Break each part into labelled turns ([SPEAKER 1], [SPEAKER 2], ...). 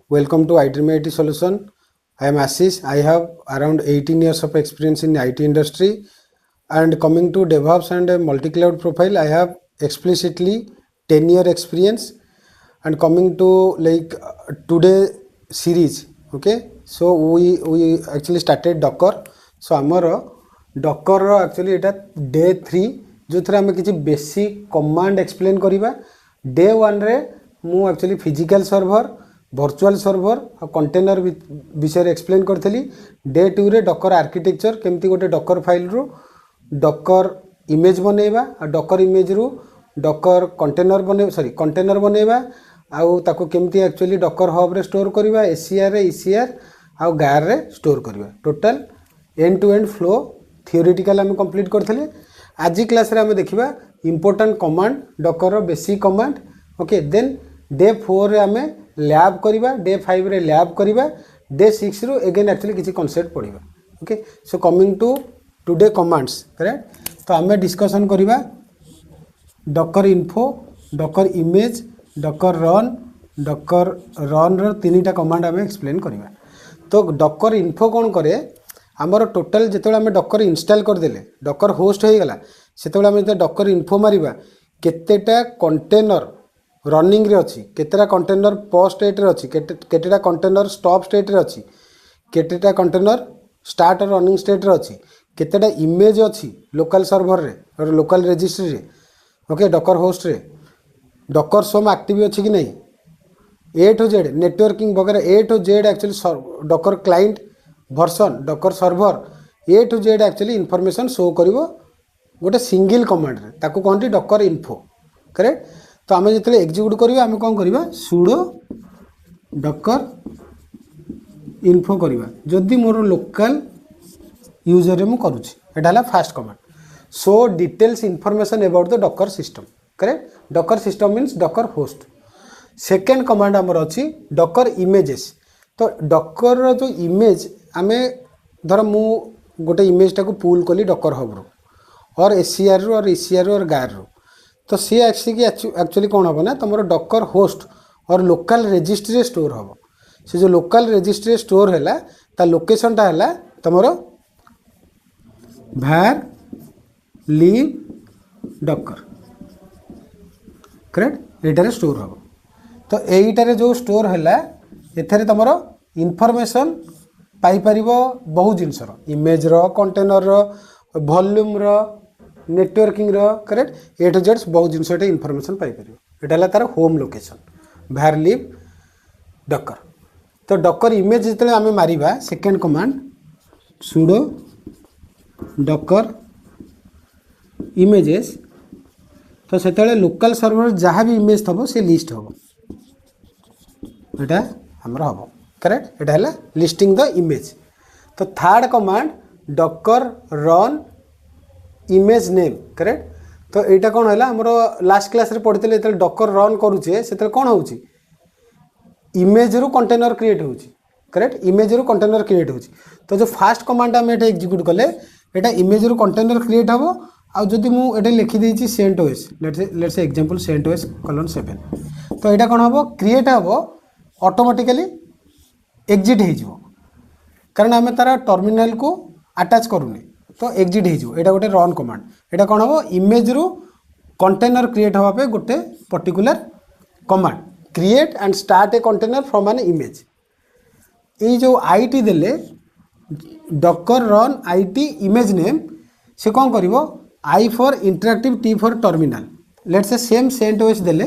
[SPEAKER 1] Welcome to iDream IT Solution. I am Ashish. I have around 18 years of experience in IT industry, and coming to DevOps and multi-cloud profile, I have explicitly 10-year experience. And coming to today series, okay. So we actually started Docker. So amara Docker actually it day 3 जो थरे आम किसी basic command explain करिबा. Day 1 रे मु actually physical server virtual server और container विषय explain करी. डे 2 रे डकर आर्किटेक्चर केमती गोटे डकर फाइल रू डकर इमेज बनैबा और डकर इमेज रू डकर कंटेनर बने कंटेनर बनैबा आउ ताको केमती एक्चुअली डकर हब रे स्टोर करिबा. एसीआर रे ईसीआर आउ गार रे स्टोर करिबा. Total end to end flow theoretical आम कंप्लीट करथिले. आज क्लास रे आमे देखिबा important command docker basic command. Okay. Then day 4 रे आमे लैब करिबा. डे 5 रे लैब करिबा. डे 6 रो अगेन एक्चुअली किसी कॉन्सेप्ट पढ़िबा. Okay. So coming to today commands, correct. तो आमे डिस्कशन करिबा docker info, docker image, docker run रो तीनटा कमांड आमे एक्सप्लेन करिबा. तो डकर इन्फो कौन करे आमर टोटाल जिते आम डकर इनस्टॉल करदेले डकर होस्ट हो गला से आम जो डकर इन्फो मारिबा केतेटा कंटेनर रनिंग रे अच्छी, केतेटा कंटेनर पॉज स्टेट रे अच्छी, केतेटा कंटेनर स्टॉप स्टेट रे अच्छी, केतेटा कंटेनर स्टार्ट और रनिंग स्टेट रे अच्छी, केतेटा इमेज अच्छी लोकल सर्वर रे और लोकल रजिस्ट्री रे. ओके. डकर होस्ट रे डकर सोम एक्टिव अच्छी कि नहीं, ए टू जेड नेटवर्किंग वगैरह A to Z actually docker client version docker server A to Z actually information show करिवो गोटे सिंगल कमांड रे. ताको कहते डकर इन्फो, करेक्ट. तो आम जो एक्जिक्यूट करिबा आम कौन करिबा सुडो डकर इन्फो करिबा जदि मोर लोकल यूजर रे मु करूची. एटा हला first command. So details information about the docker system, correct. Docker system means docker host. Second command आमर अच्छी डकर इमेजेस. तो डकर जो इमेज आमे धर मु गोटे इमेज टाको पुल कली डकर हब रो और एसीआर रो और ईसीआर रो और गार रो. तो सी एक्चुअली कौन हम ना तुम डकर होस्ट और लोकल रजिस्ट्री स्टोर हम. से जो लोकल रजिस्ट्री स्टोर है ता लोकेशन टा है तुम var live docker, करेक्ट. एटारे स्टोर हम. तो यहीटारे जो स्टोर है एथेरे तुम इनफॉरमेशन पाई परिबो बहुत जिनसर इमेज रो कंटेनर रो वॉल्यूम रो नेटवर्किंग रो, करेक्ट. ए टू जेड बहुत जिनस इनफॉरमेशन पाई परिबो. एटा हला तार home location var live docker. तो डकर इमेज जिते आम मारिबा second command sudo docker images. तो सेते लोकल सर्वर जहाँ भी इमेज थबो से लिस्ट हम एटा हमर हम, करेक्ट. एटा हला लिस्टिंग द इमेज. तो third command docker run image name, correct. तो एटा कौन है हमर लास्ट क्लास रे पढ़ितले एते डकर रन करूचे सेते कौन होउची इमेज रू कंटेनर क्रिएट होउची, करेक्ट. इमेज रू कंटेनर क्रिएट होउची. तो जो फास्ट कमांड हम एटा एग्जीक्यूट कले एटा इमेज रू कंटेनर क्रिएट हबो. आ जदि मु एटा लिखि देछि CentOS let's say example CentOS 7. तो एटा कौन हबो क्रिएट हबो ऑटोमेटिकली एग्जिट हो कारण आम तार टर्मिनाल को अटैच करूनी. तो एग्जिट हो एटा गोटे रन कमांड. एटा कौन हम इमेज रू कंटेनर क्रिएट हवा पे गोटे particular command create and start a container from an image. ये जो आईटी देले docker run IT image name से कौन करिवो I for interactive T for terminal. Let's say same CentOS देले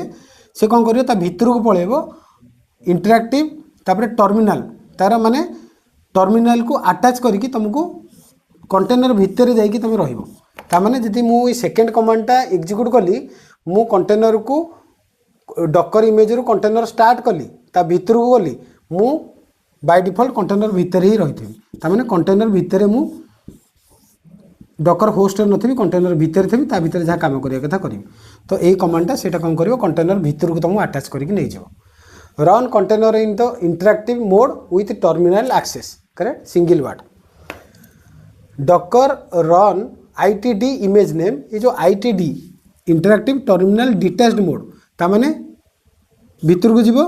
[SPEAKER 1] से कौन करिवो ता भितर को पळेबो इंटरएक्टिव तापरे टर्मिनाल तार माने टर्मिनाल को अटैच करके तुमको कंटेनर भितर जाइए तुम रहिबो. ता माने जदि मु सेकेंड कमांडटा एग्जीक्यूट कली मु कंटेनर को डकर इमेज रू कंटेनर स्टार्ट कली ता भितर को गली मु बाय डिफॉल्ट कंटेनर भितर ही रही. ता माने कंटेनर भितर मु डकर होस्ट नथि कंटेनर भितर थी ता भितर जहाँ काम करिया कथा करी. तो यही कमांडटा सेटा कौन करिवो कंटेनर भितर को तुम अटैच करके नहीं जाओ. Run container in the interactive mode with terminal access, correct. Single word docker run ITD image name. ये जो ITD interactive terminal detached mode ता माने भितर को जीवो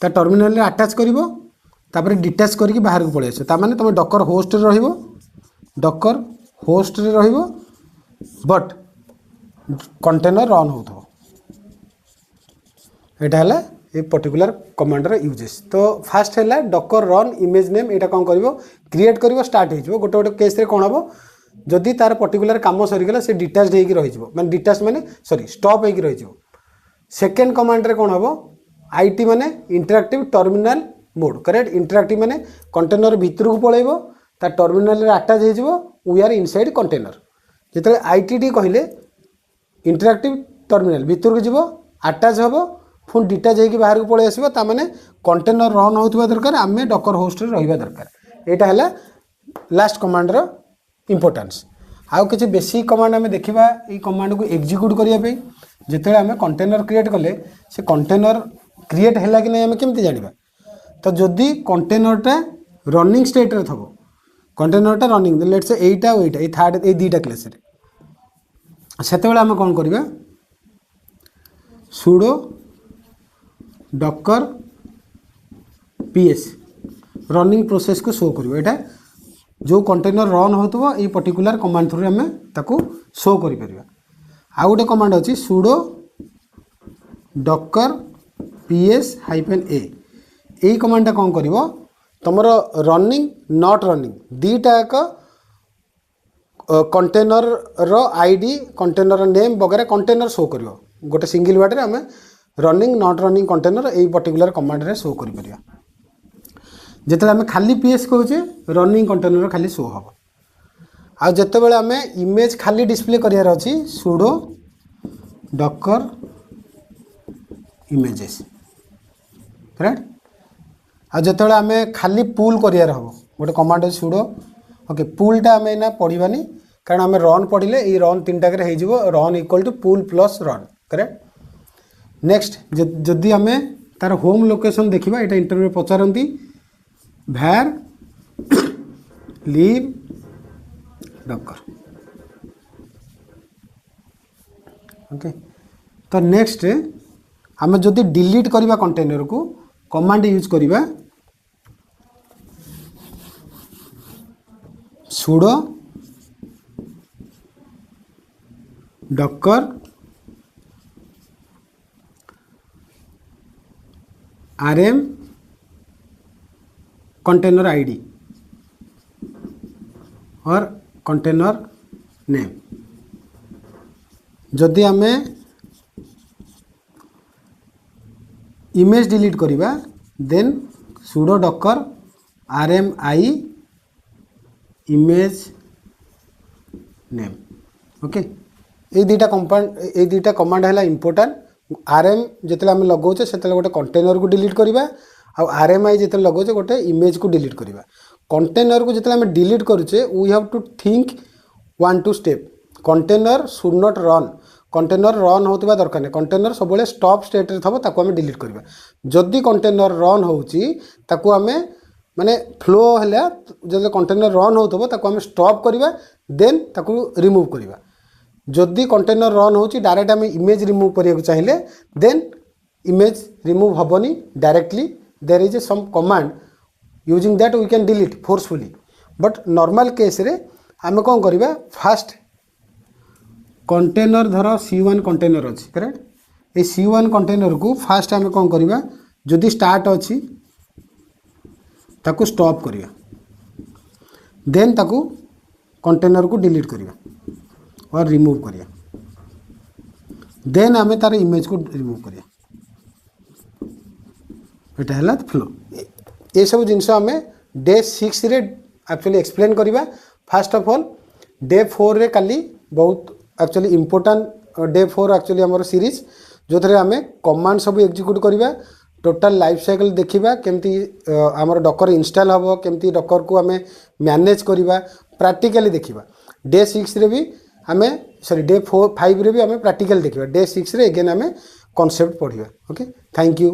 [SPEAKER 1] ता टर्मिनाल रे अटैच करिवो तापर डिटैच करके बाहर को पळे आसो ता माने तुम डकर होस्ट रे रहिवो डकर होस्ट रे रहिवो बट कंटेनर रन होथो एटा हला ए पर्टिकुलर कमांड रे यूजेस तो फास्ट हला डकर रन इमेज नेम एटा कोन करिवो क्रिएट करिवो स्टार्ट हे जिवो गोटे गोटे केस रे कोन हबो जदि तार पर्टिकुलर काम सरी गला से डिटैच हेकी रहि जिवो माने डिटैच माने सॉरी स्टॉप हेकी रहि जिवो सेकंड कमांड रे कोन हबो आईटी माने interactive terminal mode correct interactive माने कंटेनर भीतर को पळेबो ता टर्मिनल रे अटैच हे जिवो वी आर इनसाइड कंटेनर जेतले आईटीडी कहिले इंटरैक्टिव टर्मिनल भीतर को जिवो अटैच हबो फुन डिटैच हेकी बाहर को पळे आसीबो ता माने कंटेनर रन होतबा दरकार आमे डकर होस्ट रे रहिबा दरकार एटा हला लास्ट कमांड रो इंपोर्टेंस आउ किछि बेसिक कमांड आमे देखिबा ई कमांड को एग्जीक्यूट करिया पे जेतले आमे कंटेनर क्रिएट कले से कंटेनर क्रिएट हैला कि नहीं आमे केमति जानिबा तो जदि कंटेनरटा रनिंग स्टेट रे थबो कंटेनरटा रनिंग लेट्स से एटा ओइटा ए थर्ड ए दीटा क्लास रे सेते बेला आमे कोन करिबा sudo docker ps running process को शो करिवो एटा जो कंटेनर रन होतबो ए पर्टिकुलर कमांड थ्रू आमे ताको शो करि परिबा आ गोटे कमांड अछि sudo docker ps-a ए कमांड कौन करिवो तमरो रनिंग नॉट रनिंग दीटा एक कंटेनर रो आईडी कंटेनर नेम वगैरह कंटेनर शो करिवो गोटे सिंगल वर्ड रे हमें running not running container A particular command रे शो करि परिया जेतले हमें खाली पीएस कहूचे रनिंग कंटेनर खाली शो हबो आ जेते बेले हमें इमेज खाली डिस्प्ले करियार अछि sudo docker images करेक्ट आ जेते हमें खाली पुल करियार हबो गोटे कमांड है sudo ओके पुलटा हमें ना पढ़िबानी कारण हमें रन पढ़िले ई रन तीन टाके हे जिवो run equal to pull plus run correct next जदि हमें तार होम लोकेशन देखिबा एटा इंटरव्यू पचारंती var live docker ओके तो नेक्स्ट हमें जदि डिलीट करिबा कंटेनर को कमांड यूज करिबा sudo docker rm container ID और कंटेनर नेम जदि हमें इमेज डिलीट करिबा then sudo docker rmi image name okay ए दीटा कमांड है इंपोर्टेंट rm जितले हम लगौचे सेतले गोटे कंटेनर को डिलीट करिबा आ rmi जितले लगौचे गोटे इमेज को डिलीट करिबा कंटेनर को जितले हम डिलीट करूचे we have to think 1-2 step container should not run container run होतबा दरकार नै कंटेनर सब बेले स्टॉप स्टेट रे थबो ताको हम डिलीट करिबा जदि कंटेनर रन होउची ताको हमें माने फ्लो हैला जदि कंटेनर रन होतबो ताको हम स्टॉप करिबा देन ताको रिमूव करिबा जदि कंटेनर रन होची डायरेक्ट हम इमेज रिमूव करिया चाहिए देन इमेज रिमूव हबनी directly there is some command using that we can delete forcefully but normal case रे हम कोन करिबा फास्ट कंटेनर धर C1 कंटेनर अछि करेक्ट ए C1 कंटेनर को फास्ट हम कोन करिबा जदि स्टार्ट अछि ताको स्टॉप करिया देन ताको कंटेनर को डिलीट करिया और रिमूव करिया देन आमे तार इमेज को रिमूव करिया एटा हला फ्लो ए सब जिंस आमे डे 6 रे एक्चुअली एक्सप्लेन करिबा फर्स्ट ऑफ ऑल डे 4 रे काली बहुत एक्चुअली इंपोर्टेंट डे 4 एक्चुअली हमर सीरीज जो थरे आमे कमांड सब एग्जीक्यूट करिबा टोटल लाइफ साइकिल देखिबा केमती हमर डॉकर इंस्टॉल हबो केमती डॉकर को हमें मैनेज करिबा प्रैक्टिकली देखिबा डे 6 रे भी हमें सॉरी डे 4 5 रे भी हमें प्रैक्टिकल देखिबा डे 6 रे अगेन हमें कॉन्सेप्ट पढ़िबा ओके थैंक यू।